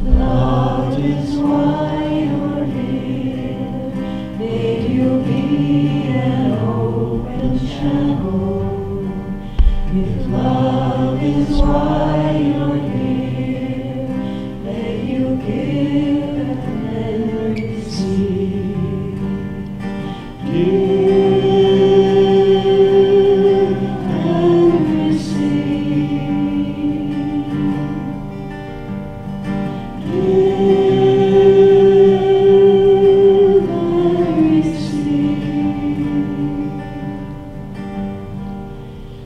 Love is why you're here. May you be an open channel. If love is why you're here, may you give and receive. Give and receive.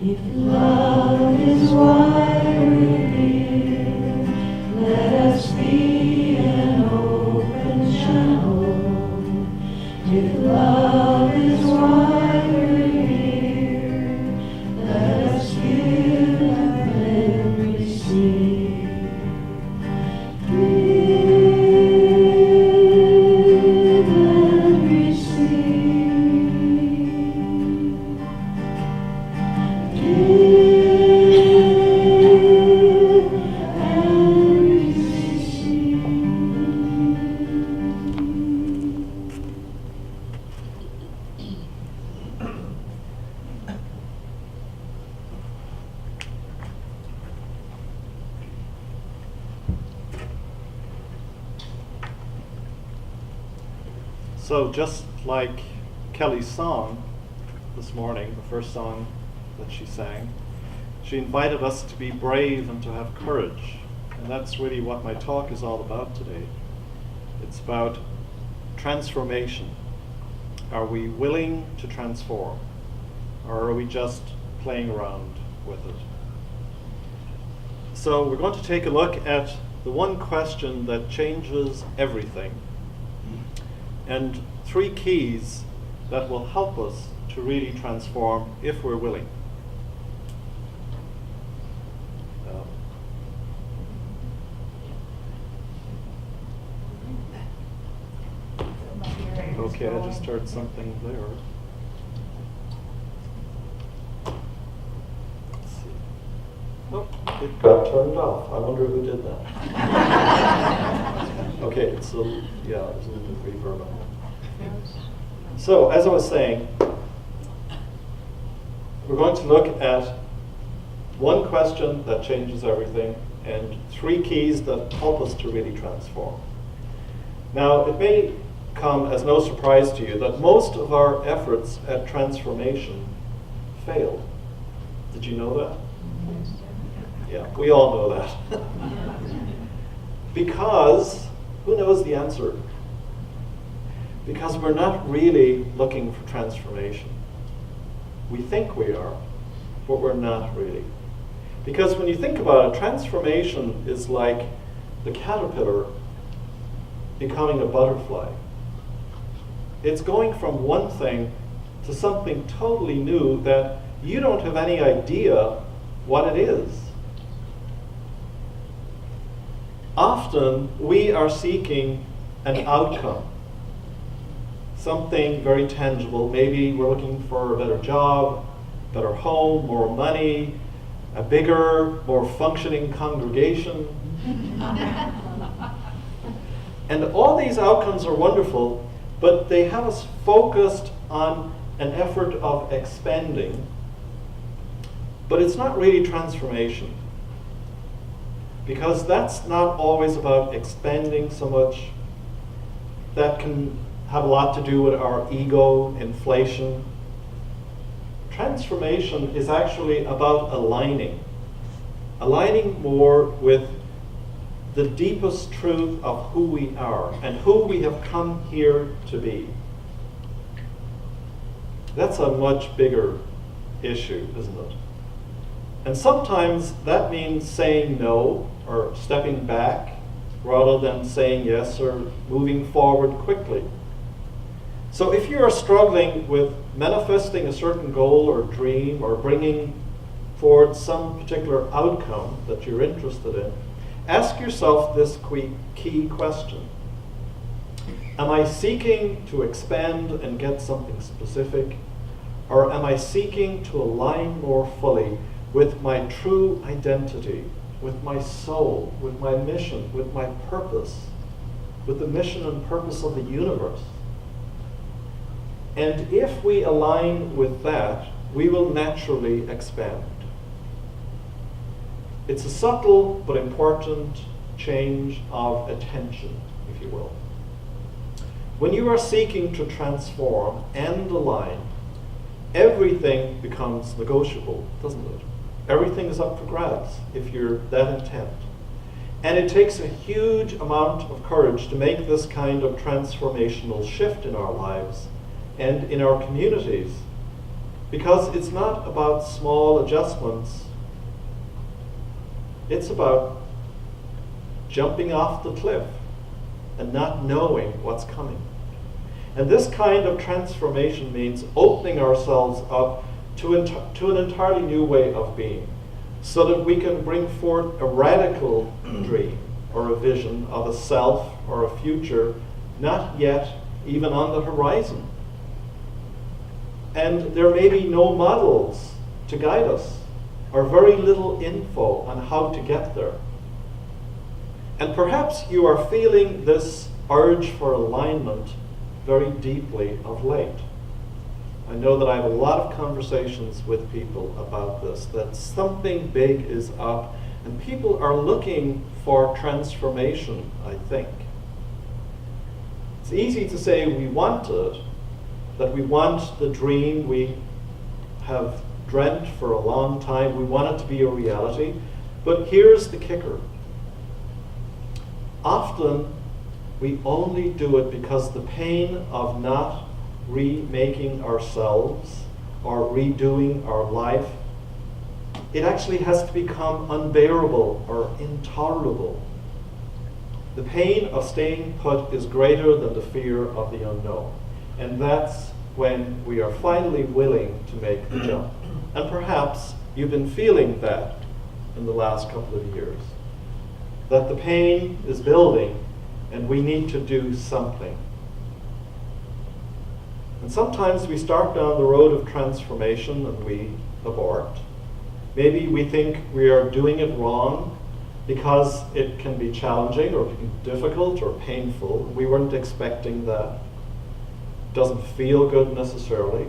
If love is why we're here, let us be an open channel. If love is why we're here, let us give and receive. Give and receive. So just like Kelly's song this morning, the first song that she sang, she invited us to be brave and to have courage. And that's really what my talk is all about today. It's about transformation. Are we willing to transform? Or are we just playing around with it? So we're going to take a look at the one question that changes everything, and 3 keys that will help us to really transform if we're willing. Okay, I just heard something there. Let's see. Oh, it got turned off. I wonder who did that. Okay, it's a little, yeah, there's a little bit of reverb on that. So, as I was saying, we're going to look at one question that changes everything and 3 keys that help us to really transform. Now, it may come as no surprise to you that most of our efforts at transformation failed. Did you know that? Yeah, we all know that. Because, who knows the answer? Because we're not really looking for transformation. We think we are, but we're not really. Because when you think about it, transformation is like the caterpillar becoming a butterfly. It's going from one thing to something totally new that you don't have any idea what it is. Often we are seeking an outcome, something very tangible. Maybe we're looking for a better job, better home, more money, a bigger, more functioning congregation. And all these outcomes are wonderful, but they have us focused on an effort of expanding. But it's not really transformation, because that's not always about expanding so much. That can have a lot to do with our ego, inflation. Transformation is actually about aligning more with the deepest truth of who we are and who we have come here to be. That's a much bigger issue, isn't it? And sometimes that means saying no or stepping back rather than saying yes or moving forward quickly. So if you are struggling with manifesting a certain goal or dream or bringing forward some particular outcome that you're interested in, ask yourself this key question. Am I seeking to expand and get something specific, or am I seeking to align more fully with my true identity with my soul, with my mission, with my purpose, with the mission and purpose of the universe. And if we align with that, we will naturally expand. It's a subtle but important change of attention, if you will. When you are seeking to transform and align, everything becomes negotiable, doesn't it? Everything is up for grabs if you're that intent. And it takes a huge amount of courage to make this kind of transformational shift in our lives and in our communities, because it's not about small adjustments. It's about jumping off the cliff and not knowing what's coming. And this kind of transformation means opening ourselves up to an entirely new way of being, so that we can bring forth a radical dream or a vision of a self or a future not yet even on the horizon. And there may be no models to guide us, or very little info on how to get there. And perhaps you are feeling this urge for alignment very deeply of late. I know that I have a lot of conversations with people about this, that something big is up, and people are looking for transformation, I think. It's easy to say we want it, that we want the dream we have dreamt for a long time, we want it to be a reality, but here's the kicker. Often, we only do it because the pain of not remaking ourselves or redoing our life, it actually has to become unbearable or intolerable. The pain of staying put is greater than the fear of the unknown. And that's when we are finally willing to make the jump. And perhaps you've been feeling that in the last couple of years, that the pain is building and we need to do something. And sometimes we start down the road of transformation and we abort. Maybe we think we are doing it wrong because it can be challenging or difficult or painful. We weren't expecting that. It doesn't feel good necessarily.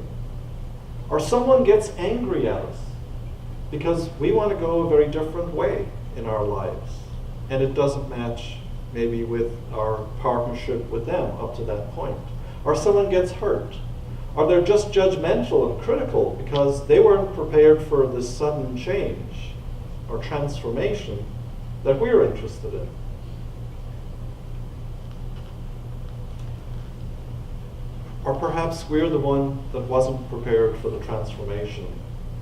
Or someone gets angry at us because we want to go a very different way in our lives, and it doesn't match maybe with our partnership with them up to that point. Or someone gets hurt, or they're just judgmental and critical because they weren't prepared for this sudden change or transformation that we're interested in. Or perhaps we're the one that wasn't prepared for the transformation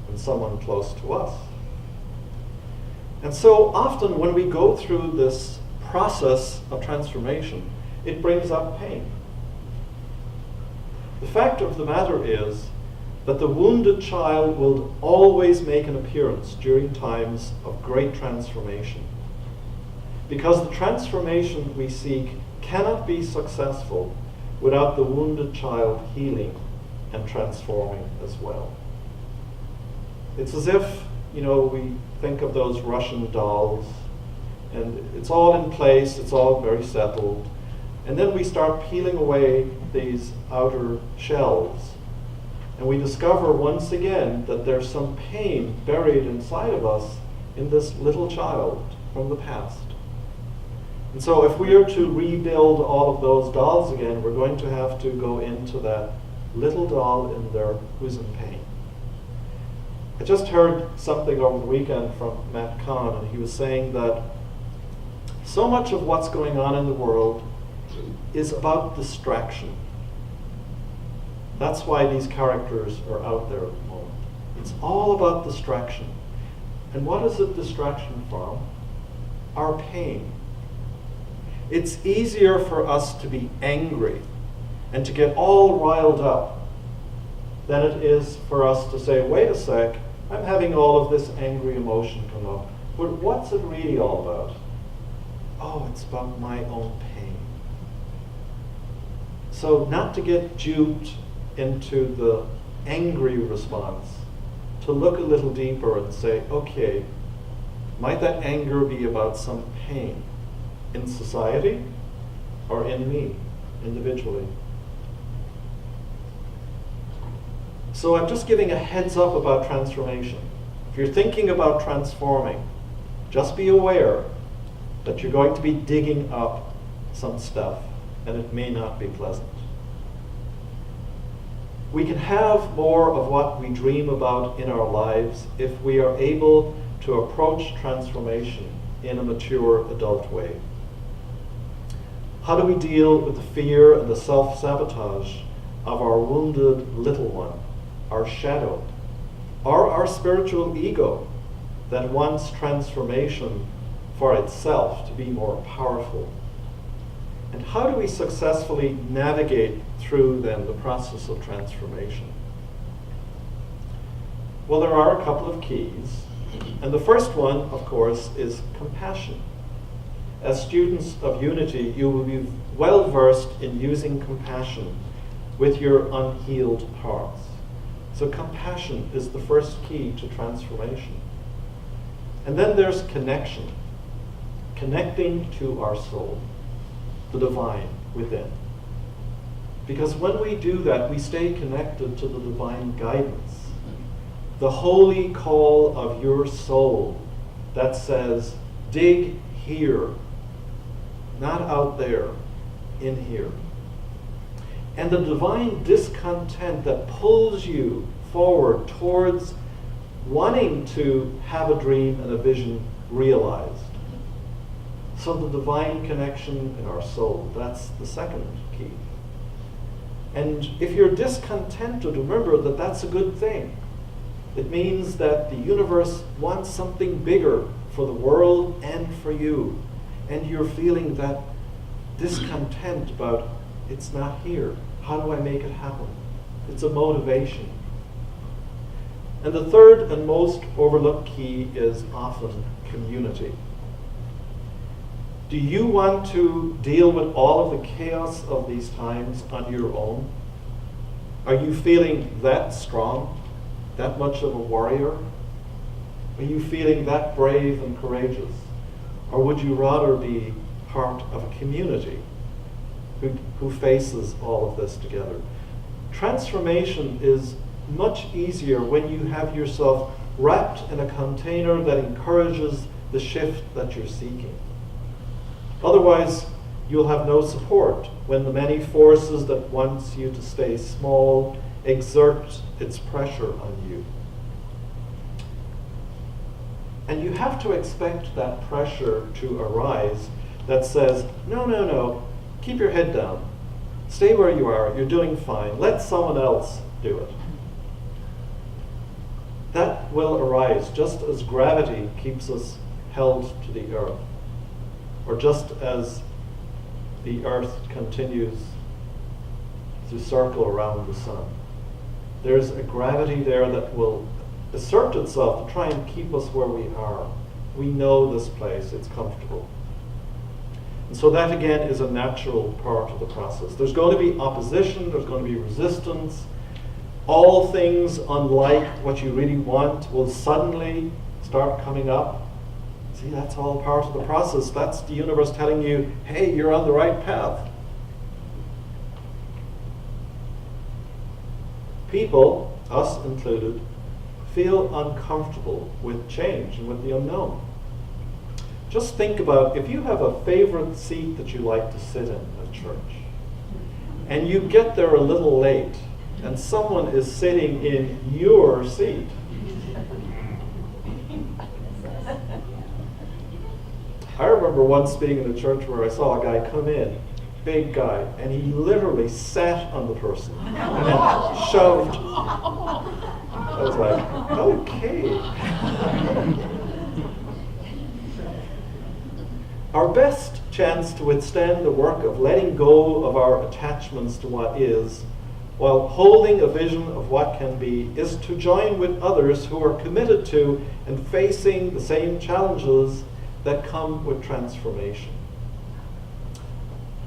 in someone close to us. And so often when we go through this process of transformation, it brings up pain. The fact of the matter is that the wounded child will always make an appearance during times of great transformation, because the transformation we seek cannot be successful without the wounded child healing and transforming as well. It's as if, we think of those Russian dolls, and it's all in place, it's all very settled, and then we start peeling away these outer shells, and we discover once again that there's some pain buried inside of us in this little child from the past. And so if we are to rebuild all of those dolls again, we're going to have to go into that little doll in there who's in pain. I just heard something over the weekend from Matt Kahn, and he was saying that so much of what's going on in the world is about distraction. That's why these characters are out there at the moment. It's all about distraction. And what is it distraction from? Our pain. It's easier for us to be angry and to get all riled up than it is for us to say, wait a sec, I'm having all of this angry emotion come up, but what's it really all about? Oh, it's about my own pain. So not to get duped into the angry response, to look a little deeper and say, okay, Might that anger be about some pain in society or in me individually? So I'm just giving a heads up about transformation. If you're thinking about transforming, just be aware that you're going to be digging up some stuff, and it may not be pleasant. We can have more of what we dream about in our lives if we are able to approach transformation in a mature adult way. How do we deal with the fear and the self-sabotage of our wounded little one, our shadow, or our spiritual ego that wants transformation for itself to be more powerful? And how do we successfully navigate through then the process of transformation? Well, there are a couple of keys. And the first one, of course, is compassion. As students of Unity, you will be well versed in using compassion with your unhealed parts. So compassion is the first key to transformation. And then there's connection. Connecting to our soul, the divine within. Because when we do that, we stay connected to the divine guidance. The holy call of your soul that says, dig here, not out there, in here. And the divine discontent that pulls you forward towards wanting to have a dream and a vision realized. So the divine connection in our soul, that's the second key. And if you're discontented, remember that that's a good thing. It means that the universe wants something bigger for the world and for you. And you're feeling that discontent about, it's not here. How do I make it happen? It's a motivation. And the third and most overlooked key is often community. Do you want to deal with all of the chaos of these times on your own? Are you feeling that strong? That much of a warrior? Are you feeling that brave and courageous? Or would you rather be part of a community who faces all of this together? Transformation is much easier when you have yourself wrapped in a container that encourages the shift that you're seeking. Otherwise, you'll have no support when the many forces that wants you to stay small exert its pressure on you. And you have to expect that pressure to arise that says, no, keep your head down. Stay where you are, you're doing fine. Let someone else do it. That will arise just as gravity keeps us held to the earth, or just as the earth continues to circle around the sun. There's a gravity there that will assert itself to try and keep us where we are. We know this place, it's comfortable. And so that again is a natural part of the process. There's going to be opposition, there's going to be resistance. All things unlike what you really want will suddenly start coming up. See, that's all part of the process. That's the universe telling you, hey, you're on the right path. People, us included, feel uncomfortable with change and with the unknown. Just think about if you have a favorite seat that you like to sit in at church, and you get there a little late, and someone is sitting in your seat. I remember once being in a church where I saw a guy come in, big guy, and he literally sat on the person and then shoved. I was like, okay. Our best chance to withstand the work of letting go of our attachments to what is, while holding a vision of what can be, is to join with others who are committed to and facing the same challenges that come with transformation.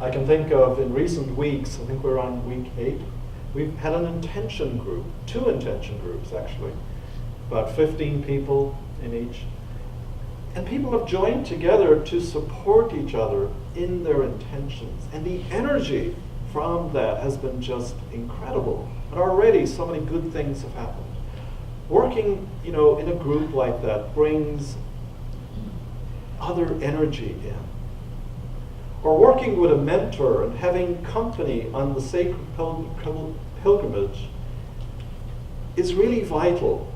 I can think of in recent weeks, I think we're on week 8, we've had an intention group, 2 intention groups actually, about 15 people in each. And people have joined together to support each other in their intentions. And the energy from that has been just incredible. And already so many good things have happened. Working, in a group like that brings other energy in. Or working with a mentor and having company on the sacred pilgrimage is really vital.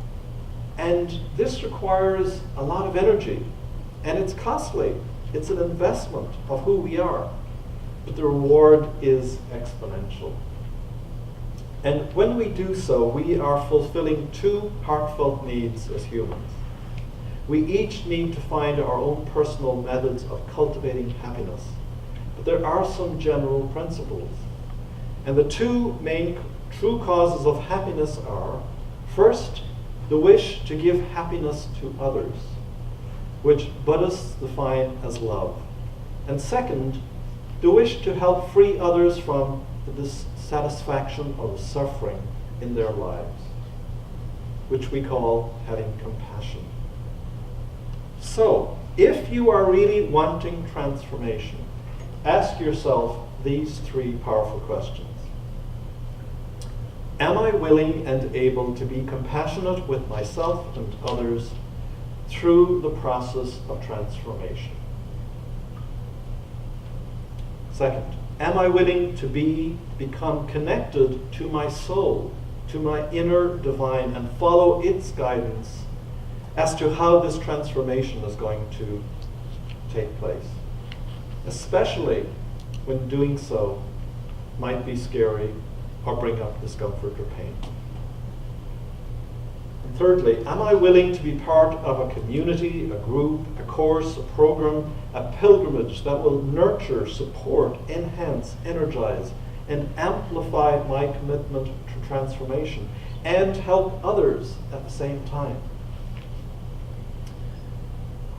And this requires a lot of energy. And it's costly. It's an investment of who we are. But the reward is exponential. And when we do so, we are fulfilling two heartfelt needs as humans. We each need to find our own personal methods of cultivating happiness. But there are some general principles. And the two main true causes of happiness are, first, the wish to give happiness to others, which Buddhists define as love. And second, the wish to help free others from the dissatisfaction or the suffering in their lives, which we call having compassion. So, if you are really wanting transformation, ask yourself these three powerful questions. Am I willing and able to be compassionate with myself and others through the process of transformation? Second, am I willing to become connected to my soul, to my inner divine, and follow its guidance as to how this transformation is going to take place? Especially when doing so might be scary or bring up discomfort or pain. And thirdly, am I willing to be part of a community, a group, a course, a program, a pilgrimage that will nurture, support, enhance, energize, and amplify my commitment to transformation and help others at the same time?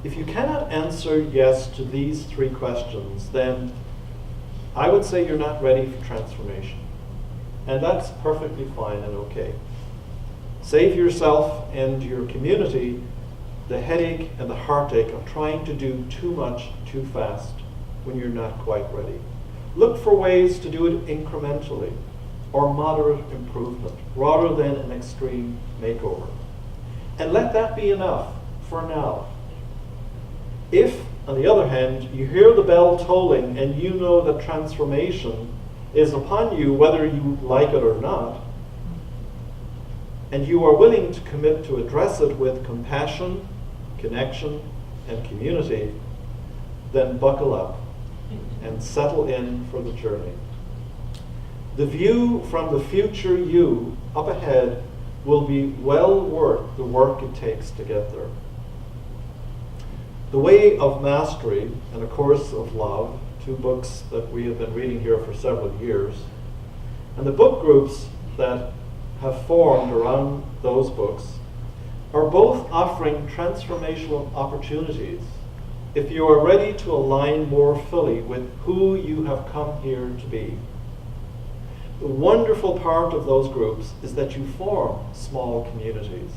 If you cannot answer yes to these three questions, then I would say you're not ready for transformation. And that's perfectly fine and okay. Save yourself and your community the headache and the heartache of trying to do too much too fast when you're not quite ready. Look for ways to do it incrementally or moderate improvement rather than an extreme makeover. And let that be enough for now. If, on the other hand, you hear the bell tolling and you know that transformation is upon you whether you like it or not, and you are willing to commit to address it with compassion, connection, and community, then buckle up and settle in for the journey. The view from the future you up ahead will be well worth the work it takes to get there. The Way of Mastery and A Course of Love, two books that we have been reading here for several years, and the book groups that have formed around those books are both offering transformational opportunities if you are ready to align more fully with who you have come here to be. The wonderful part of those groups is that you form small communities,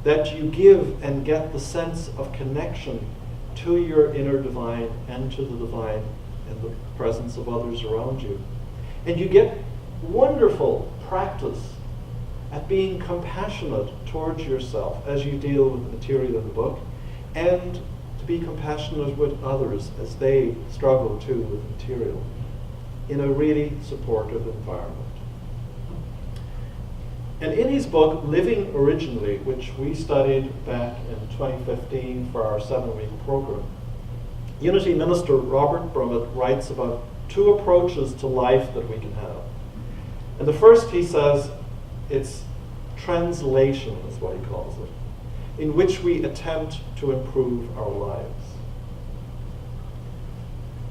that you give and get the sense of connection to your inner divine and to the divine in the presence of others around you. And you get wonderful practice at being compassionate towards yourself as you deal with the material in the book, and to be compassionate with others as they struggle too with material in a really supportive environment. And in his book, Living Originally, which we studied back in 2015 for our 7-week program, Unity Minister Robert Brummett writes about two approaches to life that we can have. And the first, he says, it's translation, is what he calls it, in which we attempt to improve our lives.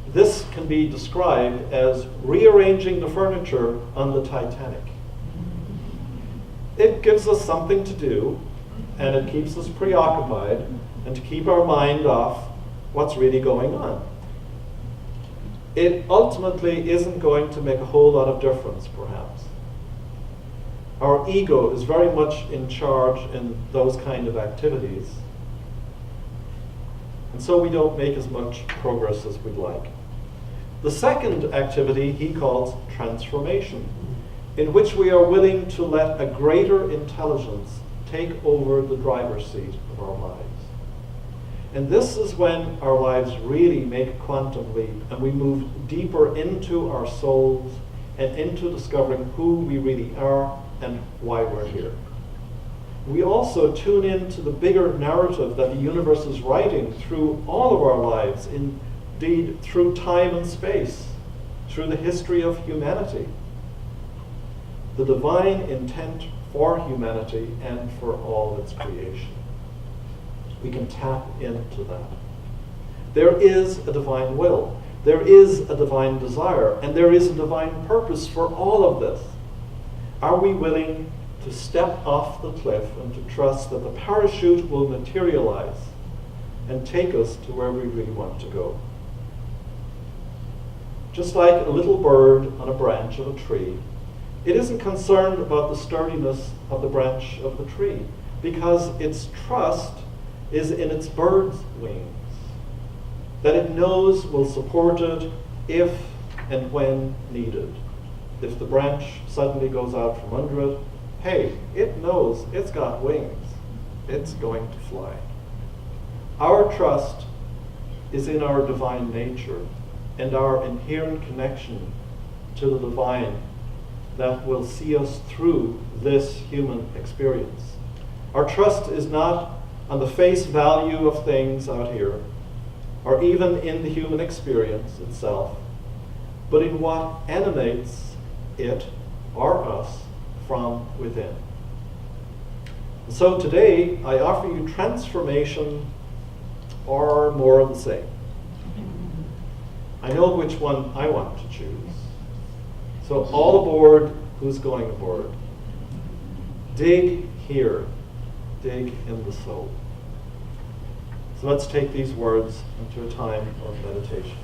This can be described as rearranging the furniture on the Titanic. It gives us something to do, and it keeps us preoccupied, and to keep our mind off what's really going on. It ultimately isn't going to make a whole lot of difference, perhaps. Our ego is very much in charge in those kind of activities. And so we don't make as much progress as we'd like. The second activity he calls transformation, in which we are willing to let a greater intelligence take over the driver's seat of our lives. And this is when our lives really make a quantum leap and we move deeper into our souls and into discovering who we really are and why we're here. We also tune into the bigger narrative that the universe is writing through all of our lives, indeed through time and space, through the history of humanity. The divine intent for humanity and for all its creation. We can tap into that. There is a divine will. There is a divine desire. And there is a divine purpose for all of this. Are we willing to step off the cliff and to trust that the parachute will materialize and take us to where we really want to go? Just like a little bird on a branch of a tree, it isn't concerned about the sturdiness of the branch of the tree because its trust is in its bird's wings, that it knows will support it if and when needed. If the branch suddenly goes out from under it, hey, it knows it's got wings. It's going to fly. Our trust is in our divine nature and our inherent connection to the divine that will see us through this human experience. Our trust is not on the face value of things out here, or even in the human experience itself, but in what animates it or us from within. And so today, I offer you transformation or more of the same. I know which one I want to choose. So all aboard, who's going aboard? Dig here. Dig in the soul. So let's take these words into a time of meditation.